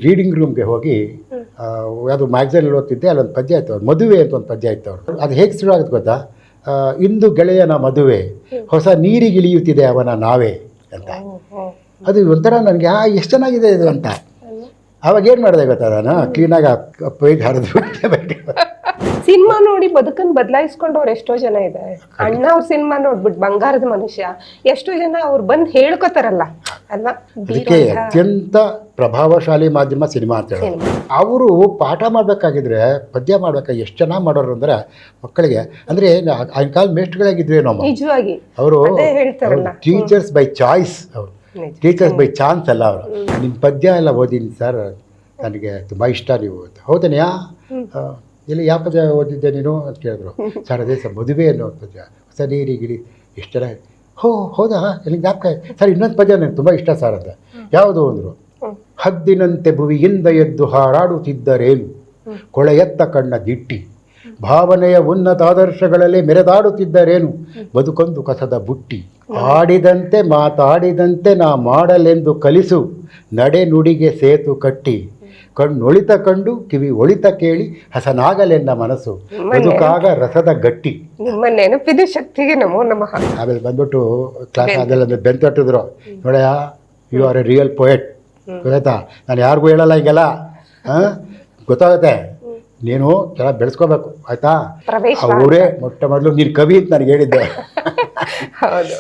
Reading ರೂಮ್ಗೆ ಹೋಗಿ ಯಾವುದು ಮ್ಯಾಗ್ಝೈನಲ್ಲಿ ಓದ್ತಿದ್ದೆ, ಅಲ್ಲೊಂದು ಪದ್ಯ ಆಯ್ತು, ಅವ್ರು ಮದುವೆ ಅಂತ ಒಂದು ಪದ್ಯ ಆಯ್ತು ಅವರು. ಅದು ಹೇಗೆ ಶುರು ಆಗುತ್ತೆ ಗೊತ್ತಾ? ಇಂದು ಗೆಳೆಯನ ಮದುವೆ, ಹೊಸ ನೀರಿಗಿಳಿಯುತ್ತಿದೆ ಅವನ ನಾವೇ ಅಂತ. ಅದು ಒಂಥರ ನನಗೆ ಎಷ್ಟು ಚೆನ್ನಾಗಿದೆ ಇದು ಅಂತ. ಅವಾಗ ಏನು ಮಾಡಿದೆ ಗೊತ್ತಾ, ನಾನು ಕ್ಲೀನಾಗಿ ಪೇಜ್ ಹರಿದು ಸಿನಿಮಾ ನೋಡಿ ಬದುಕನ್ನು ಬದಲಾಯಿಸ್ಕೊಂಡವ್ರು ಎಷ್ಟೋ ಜನ ಇದ್ದಾರೆ. ಅಣ್ಣ ಅವ್ರ ಸಿನಿಮಾ ನೋಡ್ಬಿಟ್ಟು ಬಂಗಾರದ ಮನುಷ್ಯ ಎಷ್ಟೋ ಜನ ಅವ್ರು ಬಂದು ಹೇಳ್ಕೊತಾರಲ್ಲ ಅಲ್ವಾ. ಅದಕ್ಕೆ ಅತ್ಯಂತ ಪ್ರಭಾವಶಾಲಿ ಮಾಧ್ಯಮ ಸಿನಿಮಾ ಅಂತ ಹೇಳೋದು. ಅವರು ಪಾಠ ಮಾಡಬೇಕಾಗಿದ್ರೆ, ಪದ್ಯ ಮಾಡ್ಬೇಕಾಗಿ ಎಷ್ಟು ಚೆನ್ನಾಗಿ ಮಾಡೋರು ಅಂದರೆ ಮಕ್ಕಳಿಗೆ. ಅಂದರೆ ಆಗಿನ ಕಾಲ ಮೇಷ್ಟ್ಗಳಾಗಿದ್ವಿ ನಾವು ನಿಜವಾಗಿ. ಅವರು ಹೇಳ್ತಾರಲ್ಲ ಟೀಚರ್ಸ್ ಬೈ ಚಾಯ್ಸ್, ಅವರು ಟೀಚರ್ಸ್ ಬೈ ಚಾನ್ಸ್ ಅಲ್ಲ. ಅವರು ನಿಮ್ಮ ಪದ್ಯ ಎಲ್ಲ ಓದಿನಿ ಸರ್, ನನಗೆ ತುಂಬ ಇಷ್ಟ ನೀವು. ಹೌದನೆಯಾ, ಇಲ್ಲಿ ಯಾವ ಪದ್ಯ ಓದಿದ್ದೆ ನೀನು ಅಂತ ಕೇಳಿದ್ರು. ಸರ್ ಅದೇ ಸರ್ ಮದುವೆ ಅನ್ನೋ ಪದ್ಯ, ಹೊಸ ನೀರಿಗಿಳಿ ಎಷ್ಟು ಚೆನ್ನಾಗಿ. ಹೌದಾ, ಎಲ್ಲಿ ಜ್ಞಾಪಕ ಸರ್, ಇನ್ನೊಂದು ಪದ್ಯ ನನಗೆ ತುಂಬ ಇಷ್ಟ ಸರ್ ಅಂತ. ಯಾವುದು ಅಂದರು? ಹದ್ದಿನಂತೆ ಭುವಿಯಿಂದ ಎದ್ದು ಹಾರಾಡುತ್ತಿದ್ದರೇನು, ಕೊಳೆಯತ್ತ ಕಣ್ಣ ದಿಟ್ಟಿ, ಭಾವನೆಯ ಉನ್ನತ ಆದರ್ಶಗಳಲ್ಲಿ ಮೆರೆದಾಡುತ್ತಿದ್ದರೇನು, ಬದುಕೊಂದು ಕಸದ ಬುಟ್ಟಿ, ಆಡಿದಂತೆ ಮಾತಾಡಿದಂತೆ ನಾ ಮಾಡಲೆಂದು ಕಲಿಸು, ನಡೆ ನುಡಿಗೆ ಸೇತು ಕಟ್ಟಿ, ಕಣ್ಣೊಳಿತ ಕಂಡು ಕಿವಿ ಒಳಿತ ಕೇಳಿ ಹಸನಾಗಲೆನ್ನ ಮನಸ್ಸು, ಬದುಕಾಗ ರಸದ ಗಟ್ಟಿ. ನಿಮ್ಮ ನೆನಪಿದ ಶಕ್ತಿಗೆ ನಮೋ ನಮಃ. ಆಮೇಲೆ ಬಂದ್ಬಿಟ್ಟು ಕ್ಲಾಸ್ ಅದೆಲ್ಲ ಬೆಂತಟ್ಟಿದ್ರು. ನೋಡಯ್ಯ, you are a real poet, ಗೊತ್ತಾಯ್ತಾ? ನಾನು ಯಾರಿಗೂ ಹೇಳಲ್ಲ ಈಗೆಲ್ಲ, ಗೊತ್ತಾಗುತ್ತೆ. ನೀನು ಚೆನ್ನಾಗಿ ಬೆಳೆಸ್ಕೋಬೇಕು, ಆಯ್ತಾ? ಅವರೇ ಮೊಟ್ಟ ಮೊದಲು ನೀನು ಕವಿ ಅಂತ ನನಗೆ ಹೇಳಿದ್ದೆ. ಹೌದು.